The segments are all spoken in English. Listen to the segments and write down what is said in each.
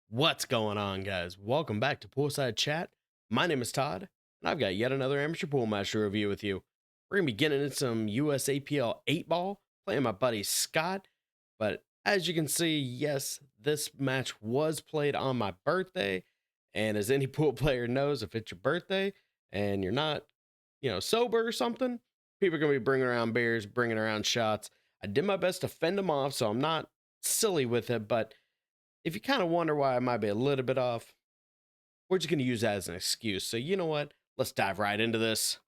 What's going on, guys? Welcome back to Poolside Chat. My name is Todd, and I've got yet another amateur pool match to review with you. We're going to be getting into some USAPL 8 ball, playing my buddy Scott. But as you can see, yes, this match was played on my birthday. And as any pool player knows, if it's your birthday and you're not, sober or something, people are going to be bringing around beers, bringing around shots. I did my best to fend them off, so I'm not silly with it, but if you kind of wonder why I might be a little bit off, we're just going to use that as an excuse. So, you know what? Let's dive right into this.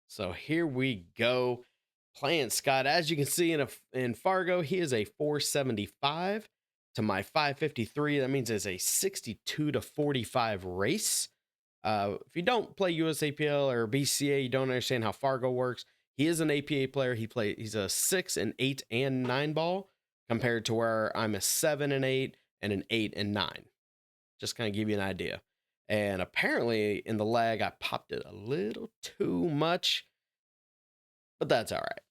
So, here we go. Playing Scott. As you can see in Fargo, he is a 475 to my 553. That means it's a 62 to 45 race. If you don't play USAPL or BCA, you don't understand how Fargo works. He is an APA player. He's a 6 and 8 and 9 ball compared to where I'm a 7 and 8 and an 8 and 9. Just kind of give you an idea. And apparently in the lag, I popped it a little too much, but that's all right.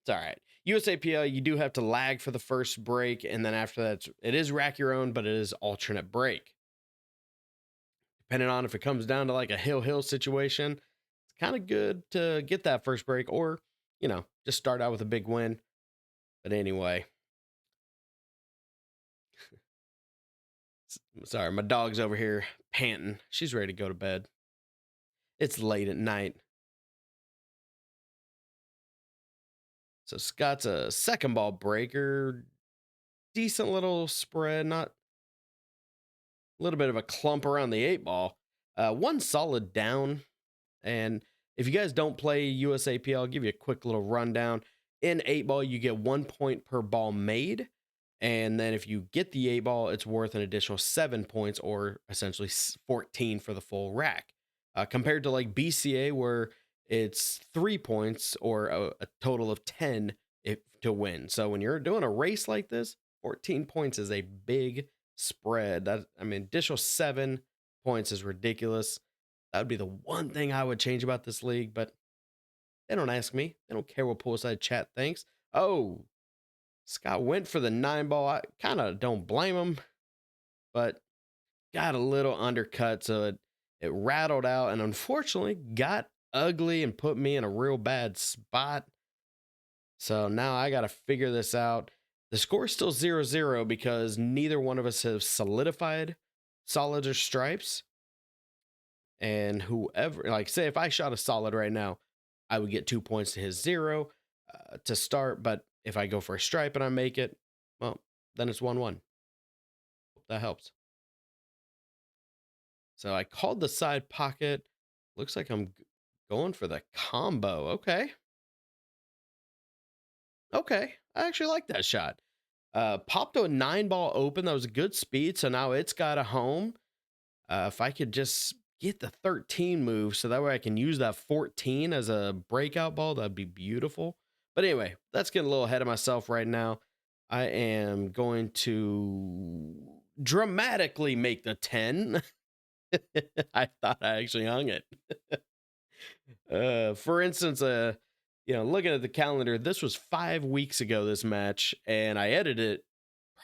It's all right. USAPL, you do have to lag for the first break, and then after that, it is rack your own, but it is alternate break. Depending on if it comes down to like a hill situation, it's kind of good to get that first break, or just start out with a big win. But anyway, sorry, my dog's over here panting. She's ready to go to bed. It's late at night. So Scott's a second ball breaker. Decent little spread, not a little bit of a clump around the 8 ball. One solid down. And if you guys don't play USAPL, I'll give you a quick little rundown. In 8 ball, you get 1 point per ball made. And then if you get the 8 ball, it's worth an additional 7 points, or essentially 14 for the full rack. Compared to like BCA, where it's 3 points or a total of 10 to win. So when you're doing a race like this, 14 points is a big spread. Additional 7 points is ridiculous. That would be the one thing I would change about this league, but they don't ask me. They don't care what Poolside Chat thinks. Oh, Scott went for the 9 ball. I kind of don't blame him, but got a little undercut, so it rattled out and unfortunately got ugly and put me in a real bad spot. So now I got to figure this out. The score is still 0-0 because neither one of us have solidified solids or stripes. And whoever, like, say if I shot a solid right now, I would get 2 points to his 0 to start. But if I go for a stripe and I make it, well, then it's 1-1. Hope that helps. So I called the side pocket. Looks like I'm going for the combo. Okay. Okay. I actually like that shot. Popped a 9 ball open. That was a good speed. So now it's got a home. If I could just get the 13 move so that way I can use that 14 as a breakout ball, that'd be beautiful. But anyway, that's getting a little ahead of myself right now. I am going to dramatically make the 10. I thought I actually hung it. For instance, looking at the calendar, this was 5 weeks ago, this match, and I edited it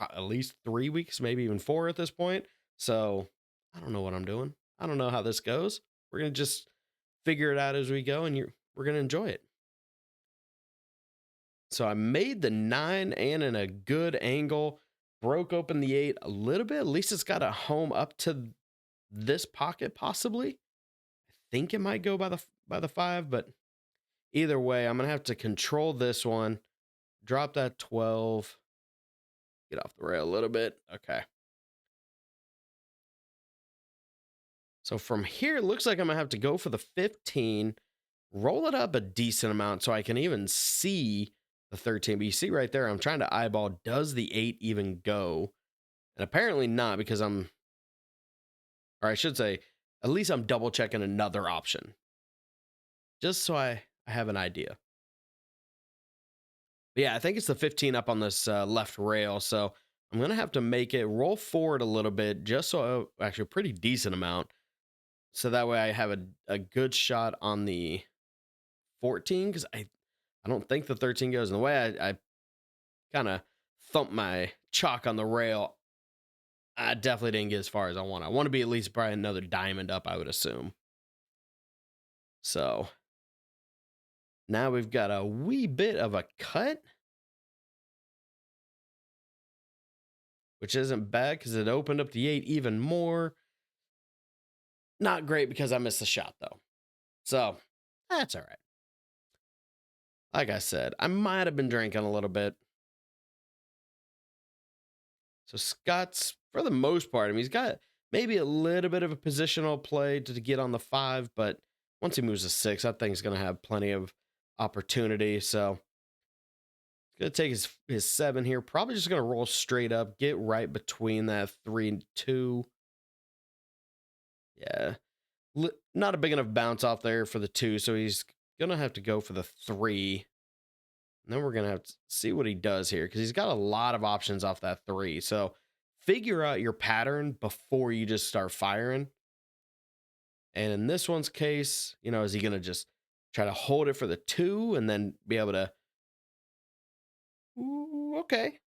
at least 3 weeks, maybe even 4 at this point. So I don't know what I'm doing. I don't know how this goes. We're going to just figure it out as we go, and we're going to enjoy it. So I made the 9 and in a good angle, broke open the 8 a little bit. At least it's got a home up to this pocket, possibly. I think it might go by the 5, but either way, I'm going to have to control this one, drop that 12, get off the rail a little bit. Okay. So from here, it looks like I'm going to have to go for the 15, roll it up a decent amount so I can even see the 13. But you see right there, I'm trying to eyeball, does the 8 even go? And apparently not, because or I should say, at least I'm double checking another option. Just so I have an idea. But yeah, I think it's the 15 up on this left rail. So I'm going to have to make it roll forward a little bit, just so actually a pretty decent amount. So that way I have a good shot on the 14 because I don't think the 13 goes. And the way I kind of thumped my chalk on the rail, I definitely didn't get as far as I want. I want to be at least probably another diamond up, I would assume. So now we've got a wee bit of a cut, which isn't bad because it opened up the 8 even more. Not great because I missed the shot, though. So that's all right. Like I said, I might have been drinking a little bit. So Scott's, for the most part, I mean, he's got maybe a little bit of a positional play to get on the 5, but once he moves to 6, I think he's going to have plenty of opportunity. So he's going to take his 7 here. Probably just going to roll straight up, get right between that 3 and 2. Yeah. Not a big enough bounce off there for the 2, so he's going to have to go for the 3. And then we're going to have to see what he does here because he's got a lot of options off that 3. So figure out your pattern before you just start firing. And in this one's case, is he going to just try to hold it for the 2 and then be able to, ooh, okay.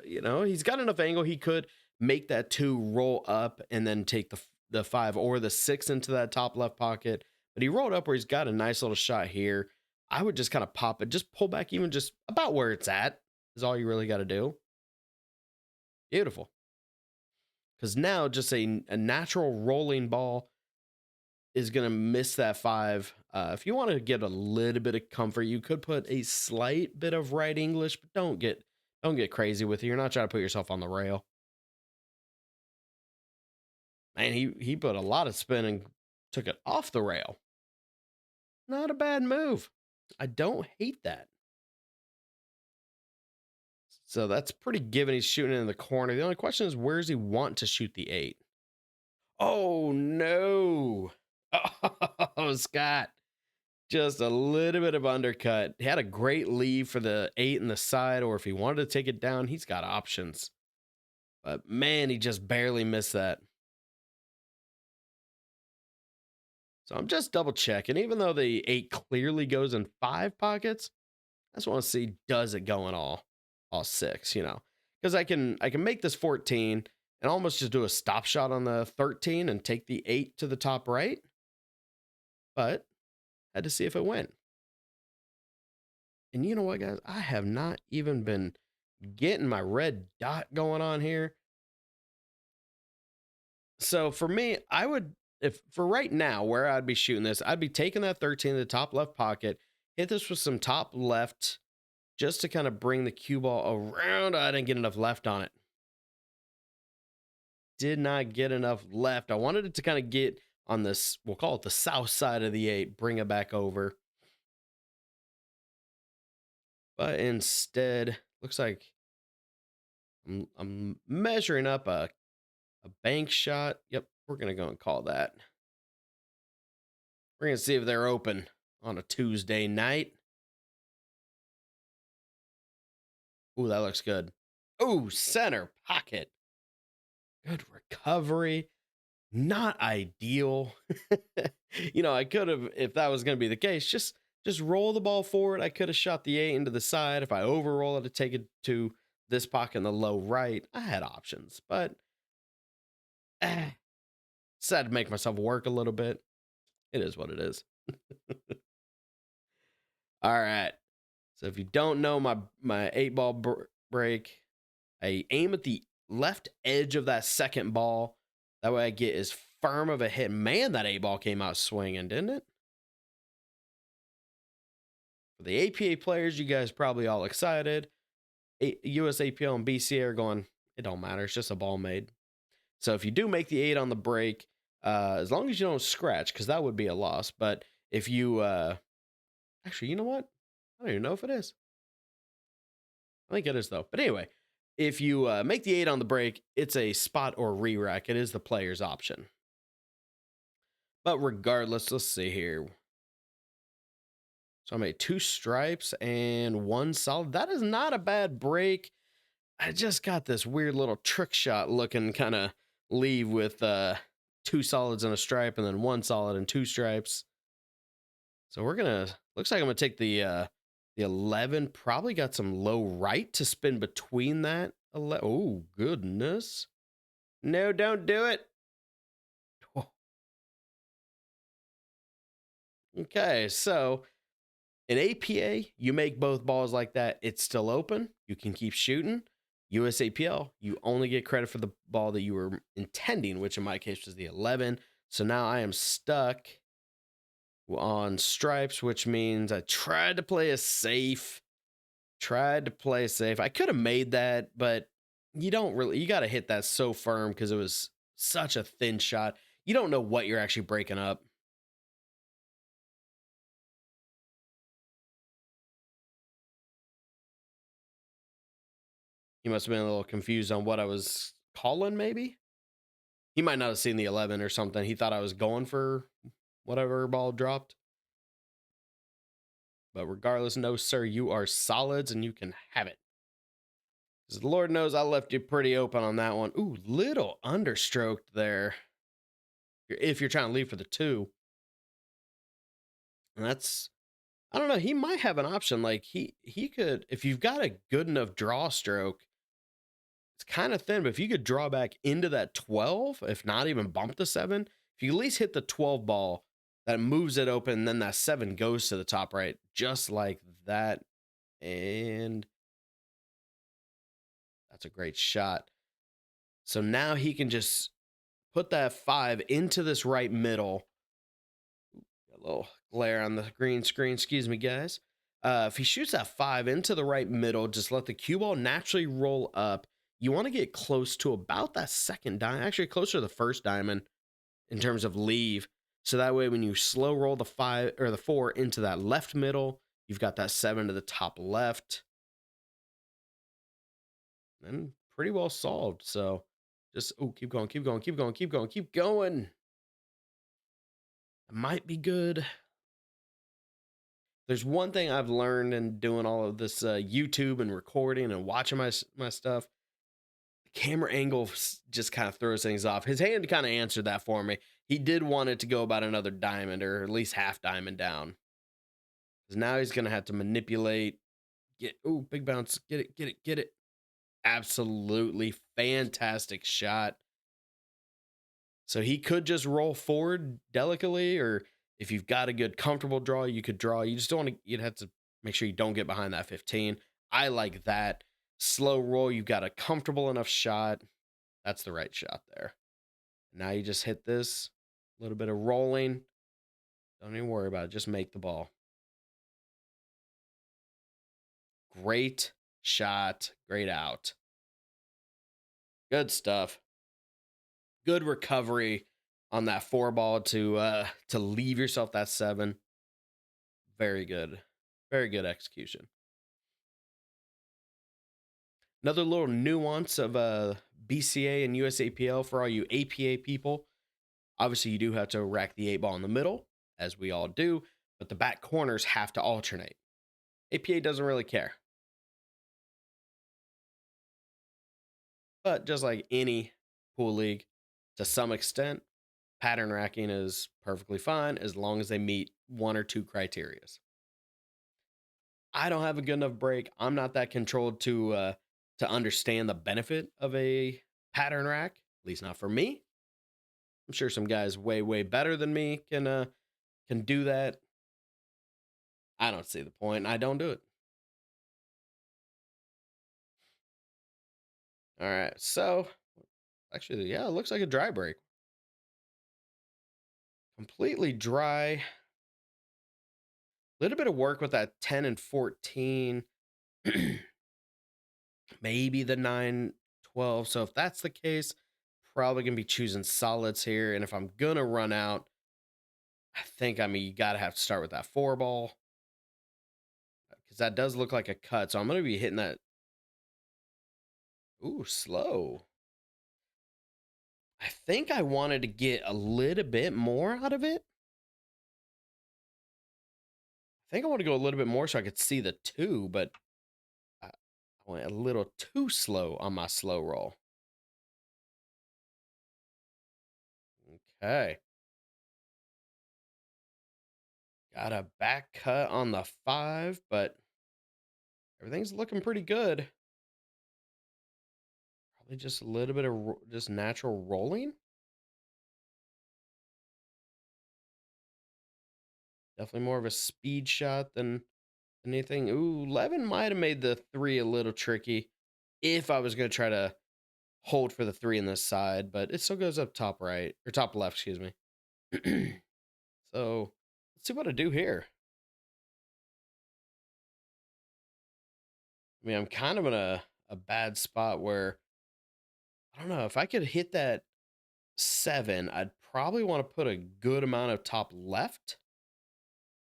He's got enough angle. He could make that 2 roll up and then take the 5 or the 6 into that top left pocket. But he rolled up where he's got a nice little shot here. I would just kind of pop it, just pull back even just about where it's at is all you really got to do. Beautiful. Because now just a natural rolling ball is going to miss that 5. If you want to get a little bit of comfort, you could put a slight bit of right English, but don't get crazy with it. You're not trying to put yourself on the rail. Man, he put a lot of spin and took it off the rail. Not a bad move. I don't hate that. So that's pretty given. He's shooting in the corner. The only question is, where does he want to shoot the 8? Oh, no. Oh, Scott. Just a little bit of undercut. He had a great leave for the 8 in the side, or if he wanted to take it down, he's got options. But man, he just barely missed that. So I'm just double checking. Even though the 8 clearly goes in 5 pockets, I just want to see, does it go in all 6, Because I can make this 14 and almost just do a stop shot on the 13 and take the 8 to the top right. But had to see if it went. And you know what, guys? I have not even been getting my red dot going on here. So for me, I would, if for right now, where I'd be shooting this, I'd be taking that 13 to the top left pocket, hit this with some top left just to kind of bring the cue ball around. I didn't get enough left on it. Did not get enough left. I wanted it to kind of get on this, we'll call it the south side of the 8, bring it back over. But instead, looks like I'm measuring up a bank shot. Yep, we're going to go and call that. We're going to see if they're open on a Tuesday night. Ooh, that looks good. Ooh, center pocket. Good recovery. Not ideal. I could have, if that was going to be the case, just roll the ball forward. I could have shot the 8 into the side. If I overroll it to take it to this pocket in the low right, I had options, but decided to make myself work a little bit. It is what it is. All right. So if you don't know my 8-ball break, I aim at the left edge of that second ball. That way I get as firm of a hit. Man, that 8-ball came out swinging, didn't it? For the APA players, you guys probably all excited. USAPL and BCA are going, it don't matter. It's just a ball made. So if you do make the 8 on the break, as long as you don't scratch, because that would be a loss. But if you, actually, you know what? I don't even know if it is. I think it is, though. But anyway, if you make the 8 on the break, it's a spot or re-rack. It is the player's option. But regardless, let's see here. So I made 2 stripes and 1 solid. That is not a bad break. I just got this weird little trick shot looking kind of leave with 2 solids and a stripe, and then 1 solid and 2 stripes. So we're gonna looks like I'm gonna take the 11. Probably got some low right to spin between that. Oh goodness! No, don't do it. Okay, so in APA, you make both balls like that. It's still open. You can keep shooting. USAPL, you only get credit for the ball that you were intending, which in my case was the 11. So now I am stuck on stripes, which means I tried to play a safe. I could have made that, but you got to hit that so firm because it was such a thin shot. You don't know what you're actually breaking up. He must have been a little confused on what I was calling, maybe. He might not have seen the 11 or something. He thought I was going for whatever ball dropped. But regardless, no, sir, you are solids and you can have it. Because the Lord knows I left you pretty open on that one. Ooh, little understroked there. If you're trying to leave for the 2. And that's, I don't know, he might have an option. Like he could, if you've got a good enough draw stroke, it's kind of thin, but if you could draw back into that 12, if not even bump the 7, if you at least hit the 12 ball, that moves it open, then that 7 goes to the top right, just like that. And that's a great shot. So now he can just put that 5 into this right middle. Got a little glare on the green screen. Excuse me, guys. If he shoots that 5 into the right middle, just let the cue ball naturally roll up. You want to get close to about that second diamond, actually closer to the first diamond in terms of leave. So that way, when you slow roll the 5 or the 4 into that left middle, you've got that 7 to the top left. And pretty well solved. So just, keep going, keep going, keep going, keep going, keep going. It might be good. There's one thing I've learned in doing all of this YouTube and recording and watching my stuff. The camera angle just kind of throws things off. His hand kind of answered that for me. He did want it to go about another diamond or at least half diamond down. Because now he's going to have to manipulate. Big bounce. Get it, get it, get it. Absolutely fantastic shot. So he could just roll forward delicately, or if you've got a good comfortable draw, you could draw. You just don't want to, you'd have to make sure you don't get behind that 15. I like that. Slow roll, you've got a comfortable enough shot. That's the right shot there. Now you just hit this, a little bit of rolling. Don't even worry about it. Just make the ball. Great shot. Great out. Good stuff. Good recovery on that 4 ball to leave yourself that 7. Very good. Very good execution. Another little nuance of BCA and USAPL for all you APA people. Obviously, you do have to rack the 8 ball in the middle, as we all do, but the back corners have to alternate. APA doesn't really care. But just like any pool league, to some extent, pattern racking is perfectly fine as long as they meet 1 or 2 criterias. I don't have a good enough break. I'm not that controlled to understand the benefit of a pattern rack, at least not for me. I'm sure some guys way better than me can do that. I don't see the point, and I don't do it. All right, so actually, yeah, it looks like a dry break. Completely dry. A little bit of work with that 10 and 14. Maybe the 9, 12. So if that's the case, probably going to be choosing solids here. And if I'm going to run out, you got to have to start with that 4 ball. Because that does look like a cut. So I'm going to be hitting that. Ooh, slow. I think I wanted to get a little bit more out of it. I think I want to go a little bit more so I could see the 2, but I went a little too slow on my slow roll. Okay. Got a back cut on the 5, but everything's looking pretty good. Probably just a little bit of just natural rolling. Definitely more of a speed shot than anything. Ooh, 11 might have made the 3 a little tricky if I was going to try to hold for the 3 in this side, but it still goes up top right or top left, excuse me. So let's see what I do here. I mean, I'm kind of in a bad spot where I don't know if I could hit that 7, I'd probably want to put a good amount of top left,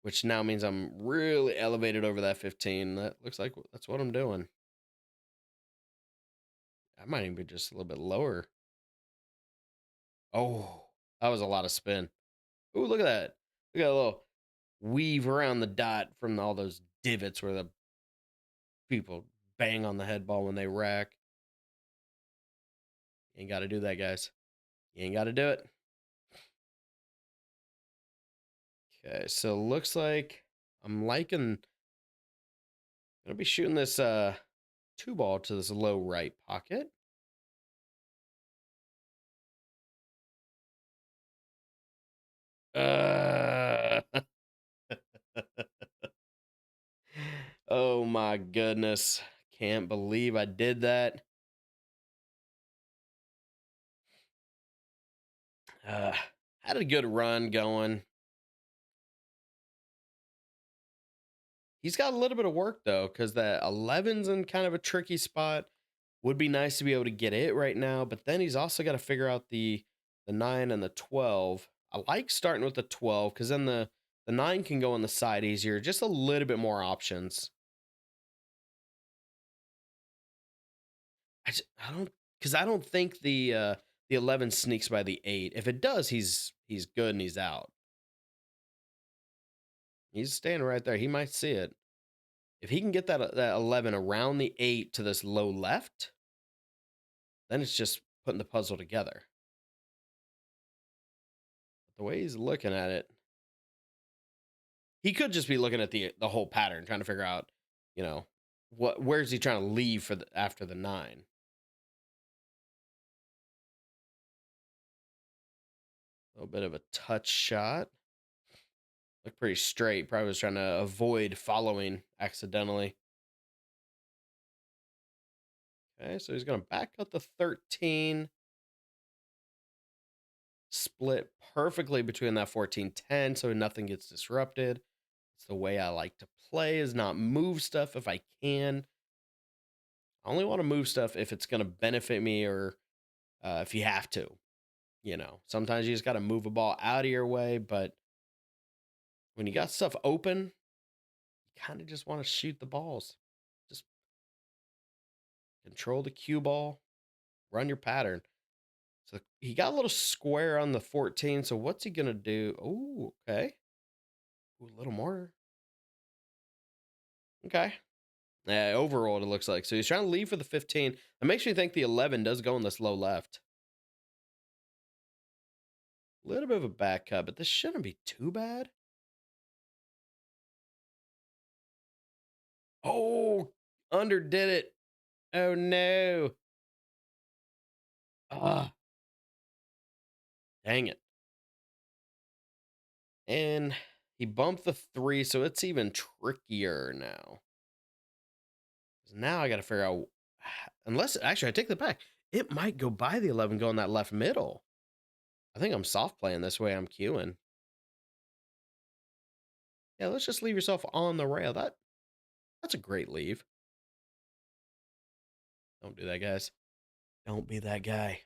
which now means I'm really elevated over that 15. That looks like that's what I'm doing. I might even be just a little bit lower. Oh, that was a lot of spin. Ooh, look at that. Look at a little weave around the dot from all those divots where the people bang on the head ball when they rack. You ain't got to do that, guys. You ain't got to do it. Okay, so looks like I'm liking. Gonna be shooting this 2 ball to this low right pocket. Uh, oh my goodness. Can't believe I did that. Uh, had a good run going. He's got a little bit of work though, because that 11's in kind of a tricky spot. Would be nice to be able to get it right now, but then he's also got to figure out the 9 and the 12. I like starting with the 12 because then the 9 can go on the side easier, just a little bit more options. I don't because I don't think the 11 sneaks by the 8. If it does, he's good and he's out. He's standing right there. He might see it. If he can get that 11 around the 8 to this low left, then it's just putting the puzzle together. But the way he's looking at it, he could just be looking at the whole pattern, trying to figure out, you know, where's he trying to leave for after the 9. A little bit of a touch shot. Looked pretty straight. Probably was trying to avoid following accidentally. Okay, so he's going to back up the 13. Split perfectly between that 14-10 so nothing gets disrupted. It's the way I like to play, is not move stuff if I can. I only want to move stuff if it's going to benefit me or if you have to. You know, sometimes you just got to move a ball out of your way, but when you got stuff open, you kind of just want to shoot the balls. Just control the cue ball, run your pattern. So he got a little square on the 14. So what's he going to do? Oh, okay. Ooh, a little more. Okay. Yeah, overall, it looks like. So he's trying to leave for the 15. That makes me think the 11 does go in this low left. A little bit of a back cut, but this shouldn't be too bad. Oh, underdid it. Oh, no. Ah, dang it. And he bumped the 3, so it's even trickier now. Now I got to figure out, unless, actually, I take that back. It might go by the 11 going that left middle. I think I'm soft playing this way I'm queuing. Yeah, let's just leave yourself on the rail. That's a great leave. Don't do that, guys. Don't be that guy.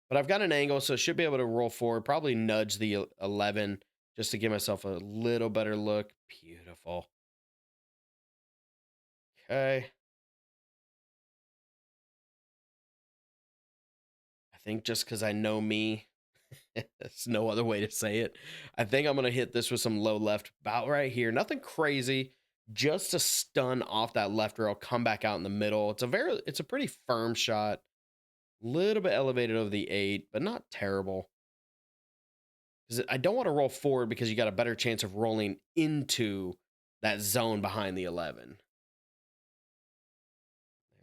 But I've got an angle, so should be able to roll forward, probably nudge the 11 just to give myself a little better look. Beautiful. Okay. I think just because I know me, there's no other way to say it. I think I'm going to hit this with some low left about right here. Nothing crazy, just to stun off that left rail, come back out in the middle. It's a pretty firm shot. Little bit elevated over the 8, but not terrible. Because I don't want to roll forward because you got a better chance of rolling into that zone behind the 11.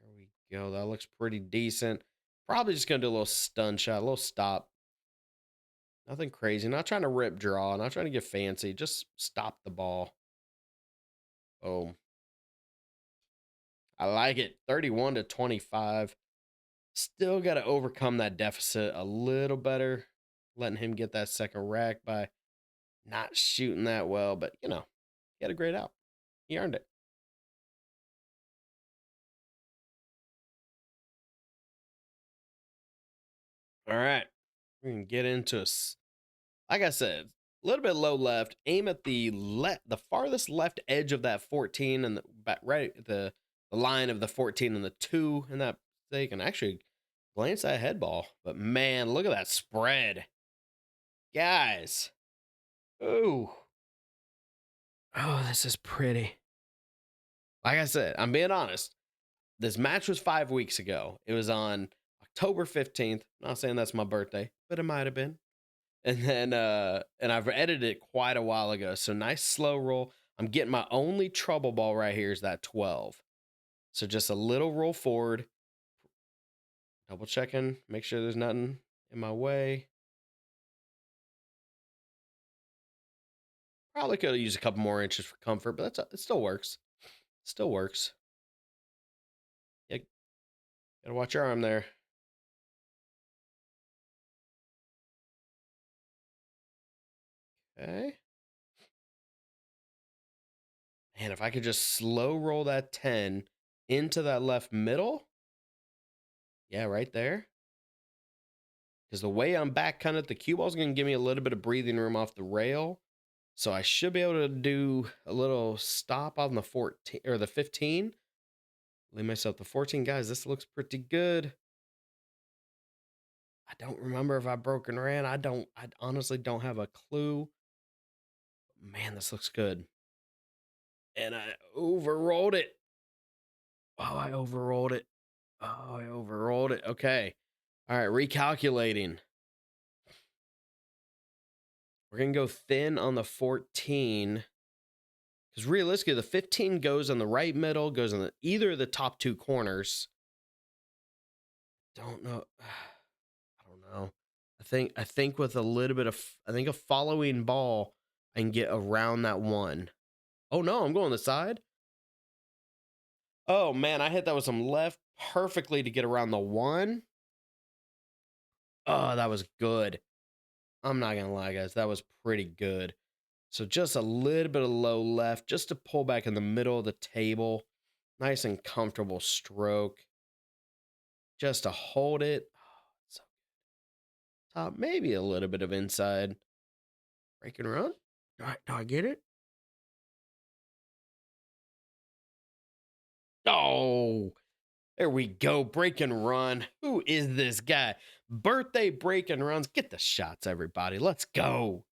There we go. That looks pretty decent. Probably just going to do a little stun shot, a little stop. Nothing crazy. Not trying to rip draw. Not trying to get fancy. Just stop the ball. Boom. I like it. 31-25. Still got to overcome that deficit a little better. Letting him get that second rack by not shooting that well. But, he had a great out. He earned it. All right. We can get into like I said, a little bit low left. Aim at the farthest left edge of that 14 and right at the line of the 14 and the 2 in that stake, and actually glance that head ball. But man, look at that spread. Guys. Ooh. Oh, this is pretty. Like I said, I'm being honest. This match was 5 weeks ago. It was on October 15th. Not saying that's my birthday, but it might have been. And then and I've edited it quite a while ago. So nice slow roll. I'm getting my only trouble ball right here is that 12. So just a little roll forward. Double checking, make sure there's nothing in my way. Probably could have used a couple more inches for comfort, but it still works. Still works. Yeah, gotta watch your arm there. Okay. And if I could just slow roll that 10 into that left middle. Yeah, right there. Because the way I'm back kind of the cue ball is going to give me a little bit of breathing room off the rail. So I should be able to do a little stop on the 14 or the 15. Leave myself the 14. Guys, this looks pretty good. I don't remember if I broke and ran. I honestly don't have a clue. Man, this looks good. And I overrolled it. Oh, I overrolled it. Oh, I overrolled it. Okay. All right, recalculating. We're going to go thin on the 14. Because realistically, the 15 goes on the right middle, goes on either of the top 2 corners. Don't know. I don't know. I think with a little bit of a following ball, I can get around that 1. Oh no, I'm going the side. Oh man, I hit that with some left perfectly to get around the 1. Oh, that was good. I'm not gonna lie, guys, that was pretty good. So just a little bit of low left, just to pull back in the middle of the table. Nice and comfortable stroke. Just to hold it. Oh, so top, maybe a little bit of inside. Break and run. Do I get it? Oh, there we go. Break and run. Who is this guy? Birthday break and runs. Get the shots, everybody. Let's go.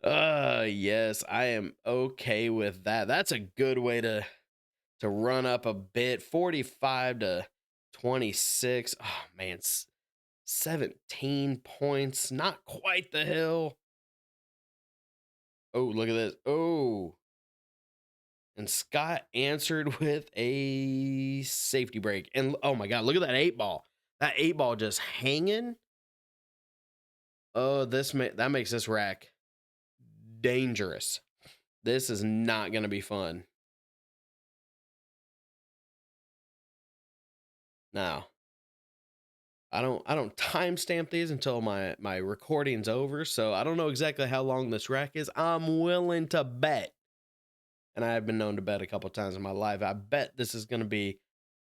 Yes, I am okay with that. That's a good way to run up a bit. 45-26. Oh man, 17 points. Not quite the hill. Oh, look at this. Oh. And Scott answered with a safety break. And oh my God, look at that 8 ball. That 8 ball just hanging. Oh, that makes this rack dangerous. This is not going to be fun. Now, I don't timestamp these until my recording's over, so I don't know exactly how long this rack is. I'm willing to bet, and I have been known to bet a couple times in my life. I bet this is going to be a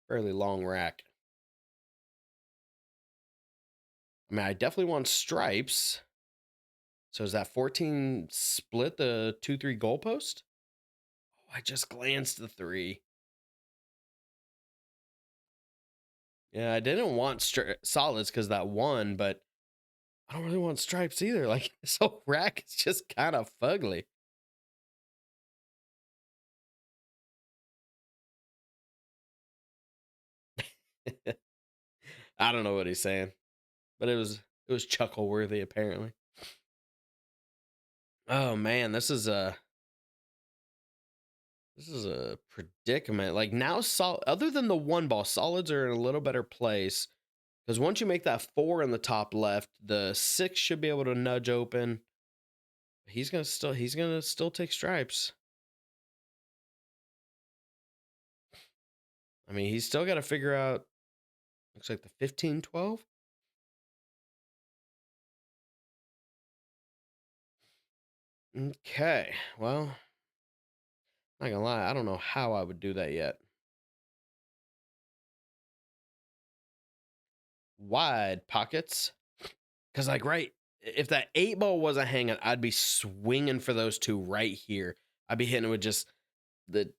fairly long rack. I mean, I definitely want stripes. So is that 14 split the 2-3 goalpost? Oh, I just glanced the 3. Yeah, I didn't want solids because that 1, but I don't really want stripes either. Like, this whole rack is just kind of fugly. I don't know what he's saying, but it was chuckle worthy apparently. Oh man, this is a predicament. Like now, other than the one ball, solids are in a little better place because once you make that 4 in the top left, the 6 should be able to nudge open. He's gonna still take stripes. I mean, he's still got to figure out. Looks like the 15, 12. Okay, well, not gonna lie, I don't know how I would do that yet. Wide pockets. Because, like, right, if that 8 ball wasn't hanging, I'd be swinging for those two right here. I'd be hitting it with just the,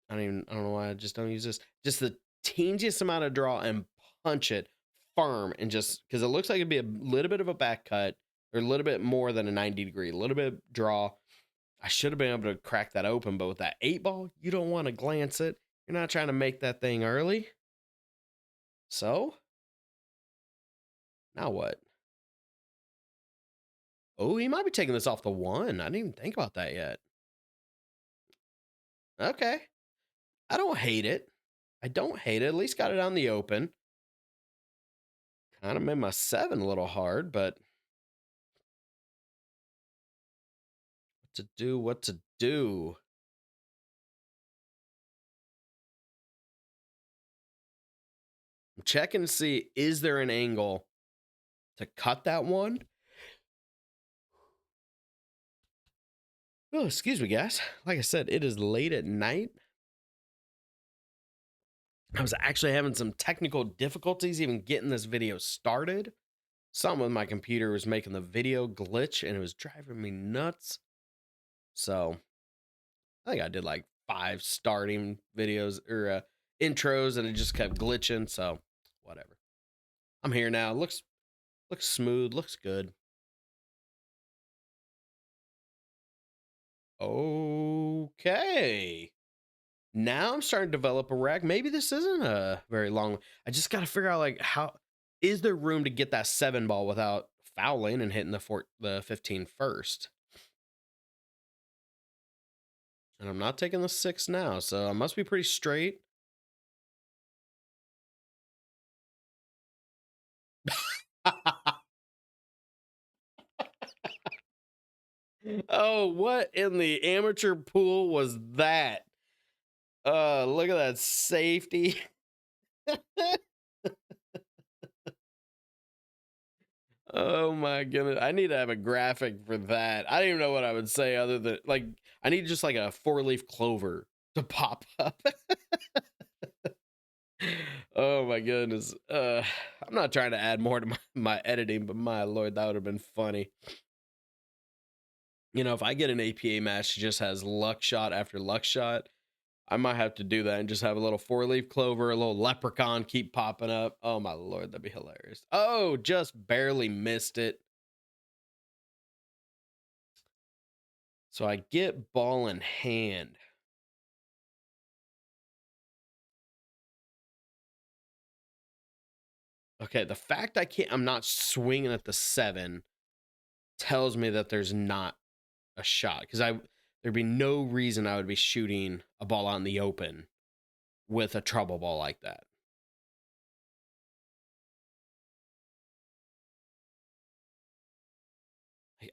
I don't know why I just don't use this. Just the teeniest amount of draw and punch it firm and just, because it looks like it'd be a little bit of a back cut or a little bit more than a 90 degree, a little bit of draw. I should have been able to crack that open, but with that 8 ball, you don't want to glance it. You're not trying to make that thing early. So, now what? Oh, he might be taking this off the 1. I didn't even think about that yet. Okay. I don't hate it. I don't hate it. At least got it on the open. Kind of made my 7 a little hard, but what to do, what to do. I'm checking to see, is there an angle to cut that one? Oh, excuse me, guys. Like I said, it is late at night. I was actually having some technical difficulties even getting this video started. Something with my computer was making the video glitch and it was driving me nuts. So I think I did like 5 starting videos or intros and it just kept glitching. So whatever. I'm here now. Looks smooth. Looks good. Okay. Now I'm starting to develop a rack. Maybe this isn't a very long. I just got to figure out like how is there room to get that 7 ball without fouling and hitting the 15 first. And I'm not taking the 6 now, so I must be pretty straight. Oh, what in the amateur pool was that? Look at that safety. Oh my goodness. I need to have a graphic for that. I don't even know what I would say other than like I need just like a 4-leaf clover to pop up. Oh my goodness. I'm not trying to add more to my editing, but my lord, that would have been funny. You know, if I get an APA match that just has luck shot after luck shot, I might have to do that and just have a little 4-leaf clover, a little leprechaun keep popping up. Oh my lord, that'd be hilarious. Oh, just barely missed it. So I get ball in hand. Okay, the fact I'm not swinging at the 7 tells me that there's not a shot because there'd be no reason I would be shooting a ball out in the open with a trouble ball like that.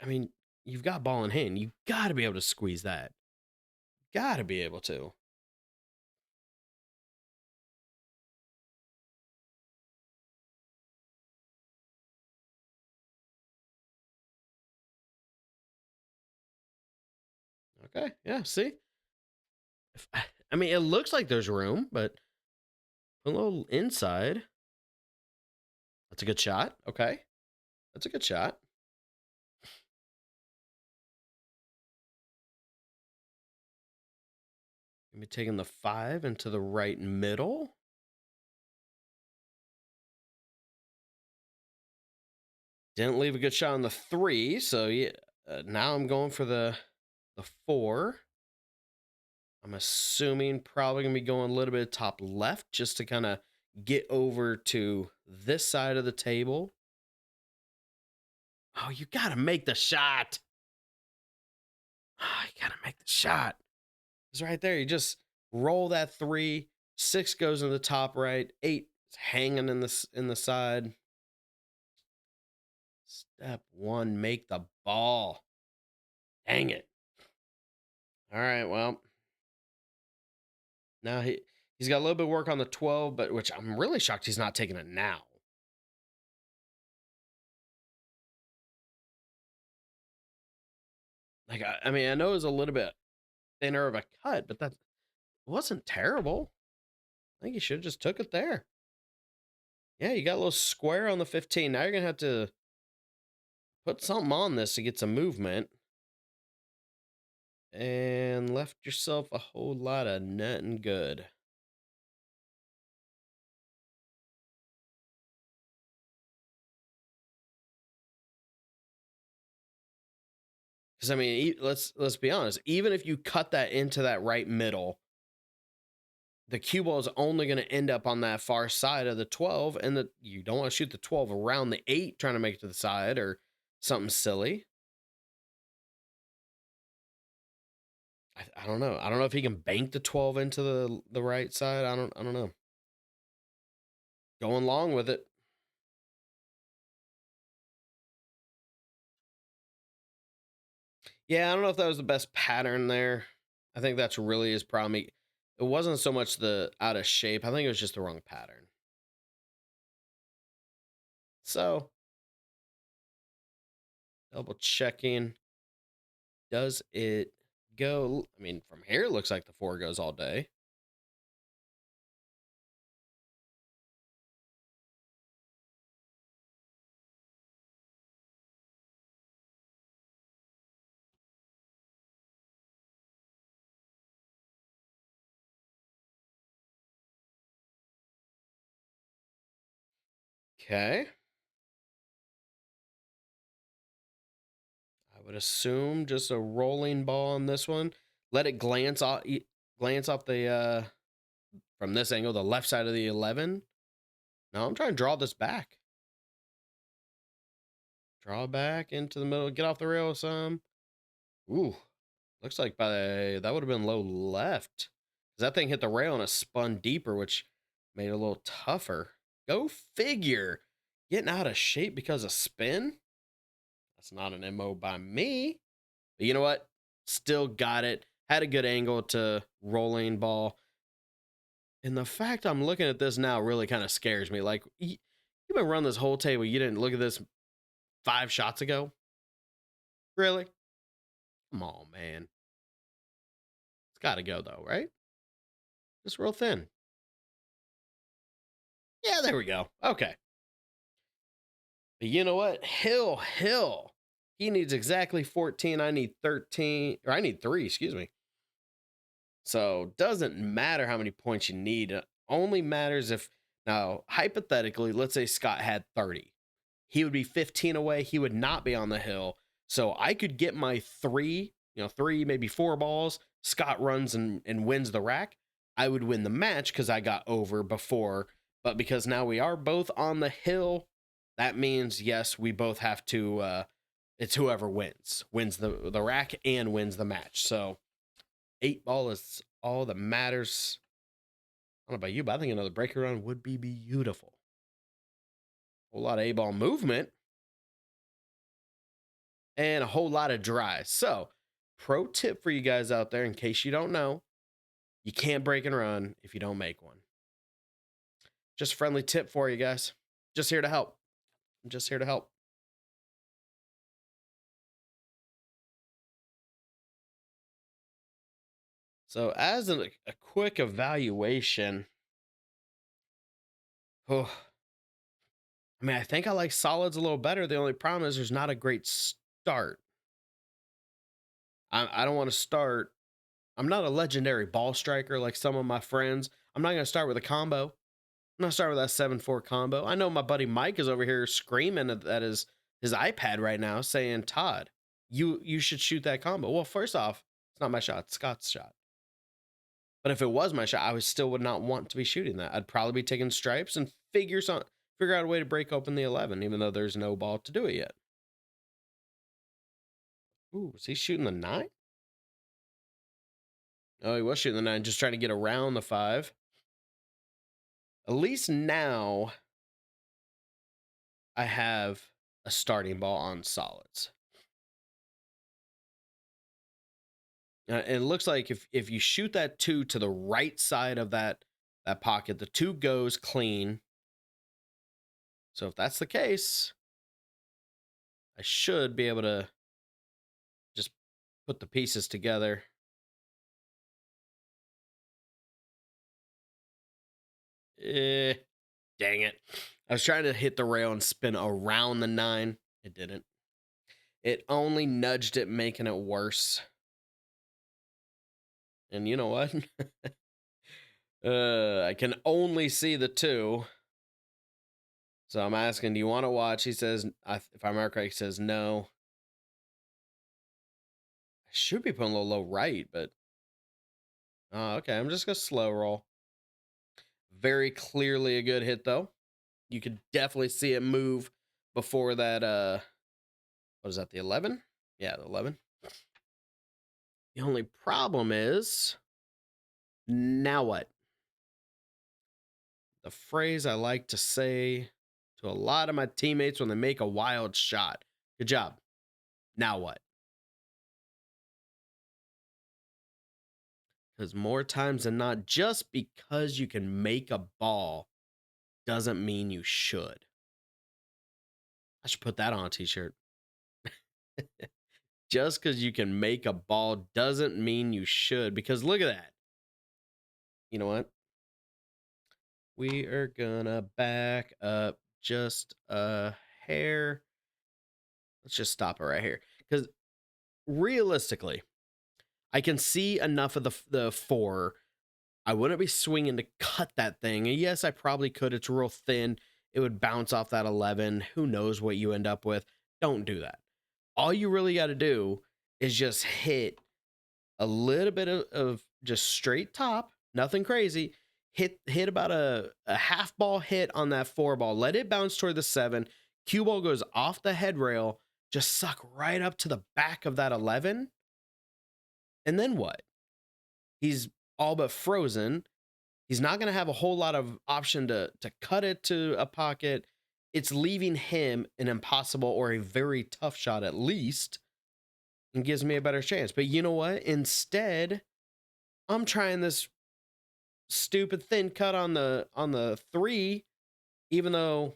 I mean, you've got ball in hand. You've got to be able to squeeze that. Got to be able to. Okay, yeah, see? I mean, it looks like there's room, but a little inside. That's a good shot. Okay. That's a good shot. Maybe taking the 5 into the right middle. Didn't leave a good shot on the 3, so yeah. Now I'm going for the 4. I'm assuming probably gonna be going a little bit top left just to kind of get over to this side of the table. Oh, you got to make the shot. Oh, you got to make the shot. It's right there. You just roll that 3. 6 goes in the top right. 8 is hanging in the side. Step 1, make the ball. Dang it. All right, well. Now he's got a little bit of work on the 12, but which I'm really shocked he's not taking it now. Like I mean, I know it was a little bit thinner of a cut, but that wasn't terrible. I think you should have just took it there. Yeah, you got a little square on the 15. Now you're gonna have to put something on this to get some movement. And left yourself a whole lot of nothing good. Because I mean, let's be honest. Even if you cut that into that right middle, the cue ball is only going to end up on that far side of the 12, and you don't want to shoot the 12 around the 8 trying to make it to the side or something silly. I don't know. I don't know if he can bank the 12 into the right side. I don't know. Going long with it. Yeah, I don't know if that was the best pattern there. I think that's really his problem. It wasn't so much the out of shape. I think it was just the wrong pattern. So, double checking. Does it go? I mean, from here, it looks like the 4 goes all day. Okay. I would assume just a rolling ball on this one. Let it glance off the from this angle, the left side of the 11. No, I'm trying to draw this back. Draw back into the middle, get off the rail some. Ooh, looks like that would have been low left. That thing hit the rail and it spun deeper, which made it a little tougher. Go figure. Getting out of shape because of spin? That's not an MO by me. But you know what? Still got it. Had a good angle to rolling ball. And the fact I'm looking at this now really kind of scares me. Like, you've been running this whole table. You didn't look at this 5 shots ago? Really? Come on, man. It's got to go, though, right? Just real thin. Yeah, there we go. Okay. But you know what? Hill. He needs exactly 14. I need 13. Or I need 3, excuse me. So doesn't matter how many points you need. It only matters if, now, hypothetically, let's say Scott had 30. He would be 15 away. He would not be on the hill. So I could get my 3, 3, maybe 4 balls. Scott runs and wins the rack. I would win the match because I got over before. But because now we are both on the hill, that means, yes, we both have to, it's whoever wins the rack and wins the match. So 8 ball is all that matters. I don't know about you, but I think another breaker run would be beautiful. A whole lot of 8 ball movement and a whole lot of dry. So, pro tip for you guys out there, in case you don't know, you can't break and run if you don't make one. Just a friendly tip for you guys. Just here to help. I'm just here to help. So, as a quick evaluation, oh, I mean, I think I like solids a little better. The only problem is there's not a great start. I don't want to start. I'm not a legendary ball striker like some of my friends. I'm not going to start with a combo. I'm going to start with that 7-4 combo. I know my buddy Mike is over here screaming at his iPad right now saying, Todd, you should shoot that combo. Well, first off, it's not my shot, it's Scott's shot. But if it was my shot, still would not want to be shooting that. I'd probably be taking stripes and figure out a way to break open the 11, even though there's no ball to do it yet. Ooh, is he shooting the 9? Oh, he was shooting the 9, just trying to get around the 5. At least now I have a starting ball on solids. It looks like if you shoot that 2 to the right side of that pocket, the 2 goes clean. So if that's the case, I should be able to just put the pieces together. Eh, dang it. I was trying to hit the rail and spin around the 9. It didn't. It only nudged it, making it worse. And you know what? I can only see the 2. So I'm asking, do you want to watch? He says, if I remember correctly, he says no. I should be putting a little low right, but okay. I'm just gonna slow roll. Very clearly a good hit though. You could definitely see it move before that. What is that? The 11? Yeah, the 11. The only problem is, now what? The phrase I like to say to a lot of my teammates when they make a wild shot. Good job. Now what? Because more times than not, just because you can make a ball doesn't mean you should. I should put that on a t-shirt. Just because you can make a ball doesn't mean you should. Because look at that. You know what? We are gonna back up just a hair. Let's just stop it right here. Because realistically, I can see enough of the 4. I wouldn't be swinging to cut that thing. And yes, I probably could. It's real thin. It would bounce off that 11. Who knows what you end up with? Don't do that. All you really got to do is just hit a little bit of just straight top, nothing crazy. Hit about a half ball hit on that 4 ball. Let it bounce toward the 7. Cue ball goes off the head rail. Just suck right up to the back of that 11. And then what? He's all but frozen. He's not going to have a whole lot of option to cut it to a pocket. It's leaving him an impossible or a very tough shot at least, and gives me a better chance. But you know what? Instead, I'm trying this stupid thin cut on the 3, even though,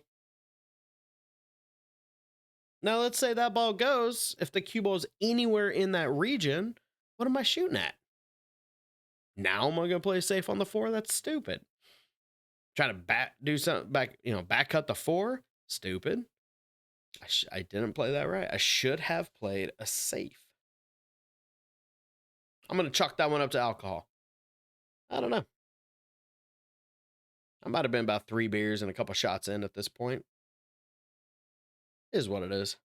now let's say that ball goes, if the cue ball is anywhere in that region, what am I shooting at? Now am I going to play safe on the 4? That's stupid. Try to do something back cut the 4. Stupid. I didn't play that right. I should have played a safe. I'm going to chalk that one up to alcohol. I don't know. I might have been about 3 beers and a couple shots in at this point. Is what it is.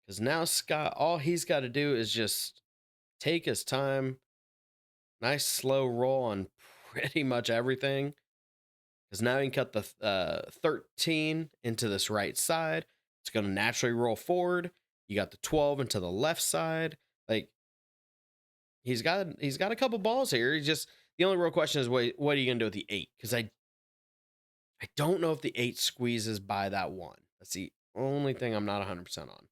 Because now Scott, all he's got to do is just take his time. Nice slow roll on pretty much everything. Because now he can cut the 13 into this right side. It's going to naturally roll forward. You got the 12 into the left side. Like, he's got a couple balls here. The only real question is what are you gonna do with the 8? Because I don't know if the 8 squeezes by that 1. That's the only thing I'm not 100% on.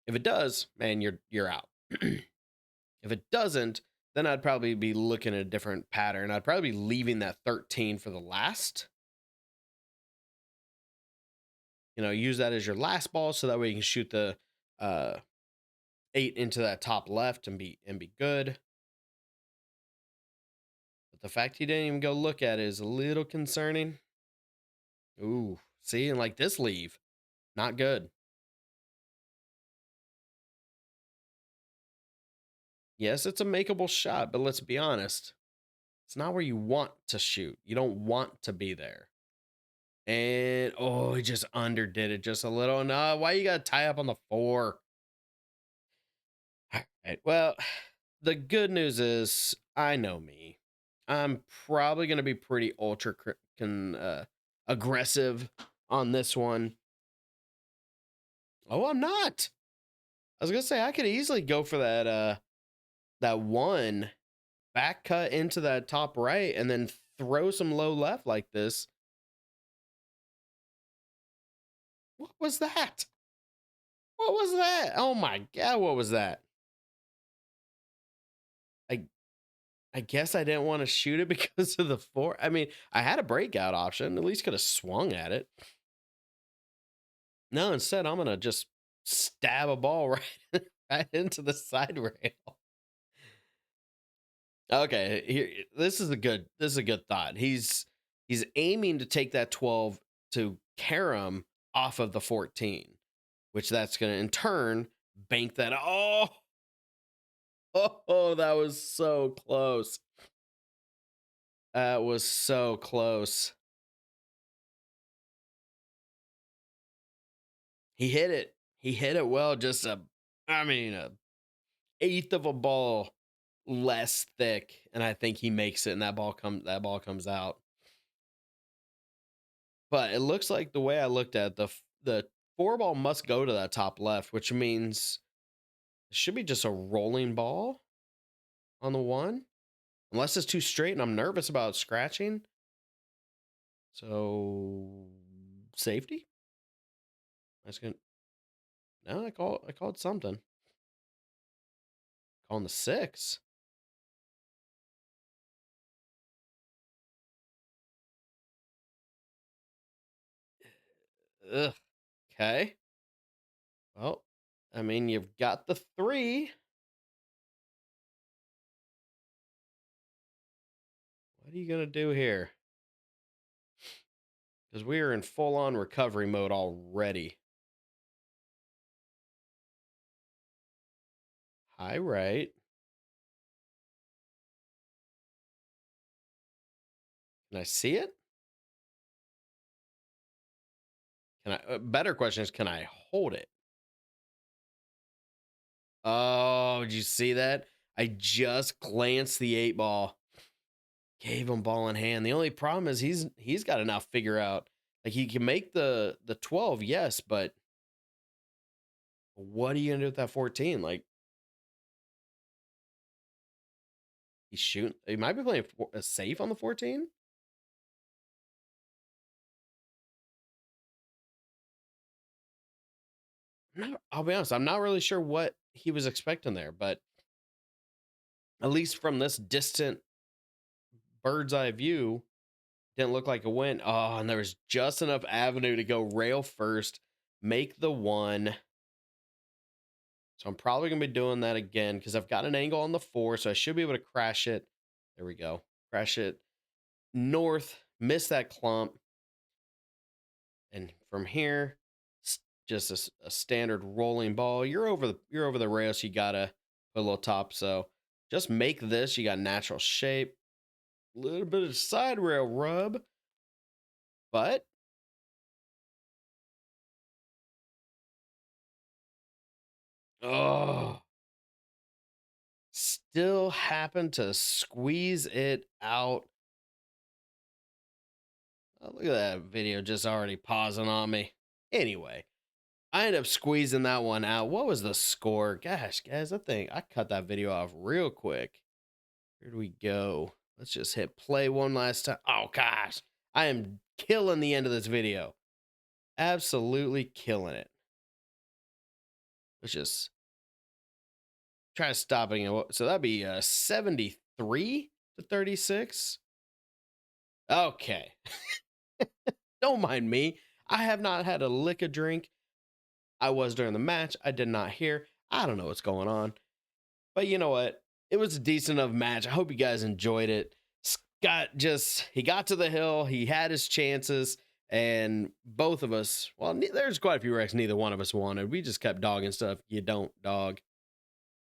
If it does, man, you're out. If it doesn't, then I'd probably be looking at a different pattern. I'd probably be leaving that 13 for the last. Use that as your last ball so that way you can shoot the 8 into that top left and be good. But the fact he didn't even go look at it is a little concerning. Ooh, see, and like this leave, not good. Yes, it's a makeable shot, but let's be honest, it's not where you want to shoot. You don't want to be there. And oh, he just underdid it just a little. No, why you gotta tie up on the 4? All right. Well, the good news is I know me. I'm probably gonna be pretty aggressive on this one. Oh, I'm not. I was gonna say I could easily go for that one back cut into that top right and then throw some low left like this. What was that? What was that? Oh my god, what was that? I I guess I didn't want to shoot it because of the 4. I mean, I had a breakout option. At least could have swung at it. No, instead I'm gonna just stab a ball right into the side rail. Okay, here this is a good thought. He's aiming to take that 12 to carom off of the 14, which that's gonna in turn bank that. Oh, that was so close. That was so close. He hit it. He hit it well, just I mean, a eighth of a ball less thick, and I think he makes it, and that ball comes out. But it looks like the way I looked at it, the 4 ball must go to that top left, which means it should be just a rolling ball on the 1, unless it's too straight, and I'm nervous about scratching. So safety. That's good. No, I called something. Calling the 6. Ugh. Okay. Well, I mean, you've got the 3. What are you gonna do here? Because we are in full on recovery mode already. High right. Can I see it? Can I? Better question is, can I hold it? Oh, did you see that? I just glanced the 8 ball. Gave him ball in hand. The only problem is he's got to now figure out, like, he can make the 12, yes, but what are you gonna do with that 14? Like, he's shooting. He might be playing a safe on the 14. No, I'll be honest. I'm not really sure what he was expecting there, but at least from this distant bird's eye view, didn't look like a win. Oh, and there was just enough avenue to go rail first, make the 1. So I'm probably gonna be doing that again because I've got an angle on the 4, so I should be able to crash it. There we go. Crash it north, miss that clump, and from here, just a standard rolling ball. You're over the rail, so you gotta put a little top. So just make this. You got natural shape, a little bit of side rail rub, but oh, still happen to squeeze it out. Oh, look at that video just already pausing on me. Anyway, I ended up squeezing that one out. What was the score? Gosh, guys, I cut that video off real quick. Here we go. Let's just hit play one last time. Oh gosh, I am killing the end of this video. Absolutely killing it. Let's just try stopping it. So that'd be 73 to 36. Okay. Don't mind me. I have not had a lick of drink. I was during the match. I did not hear. I don't know what's going on. But you know what? It was a decent enough match. I hope you guys enjoyed it. Scott he got to the hill. He had his chances. And both of us, well, there's quite a few wrecks neither one of us wanted. We just kept dogging stuff you don't dog.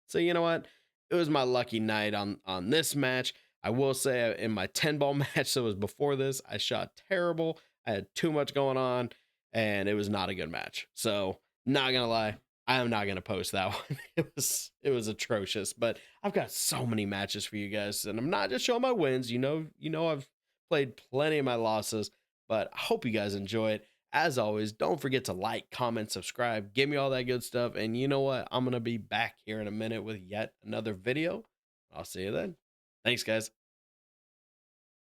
So you know what? It was my lucky night on this match. I will say in my 10 ball match that was before this, I shot terrible. I had too much going on, and it was not a good match. So, not gonna lie, I am not gonna post that one. It was atrocious. But I've got so many matches for you guys, and I'm not just showing my wins. I've played plenty of my losses, but I hope you guys enjoy it. As always, don't forget to like, comment, subscribe, give me all that good stuff. And you know what? I'm gonna be back here in a minute with yet another video. I'll see you then. Thanks, guys.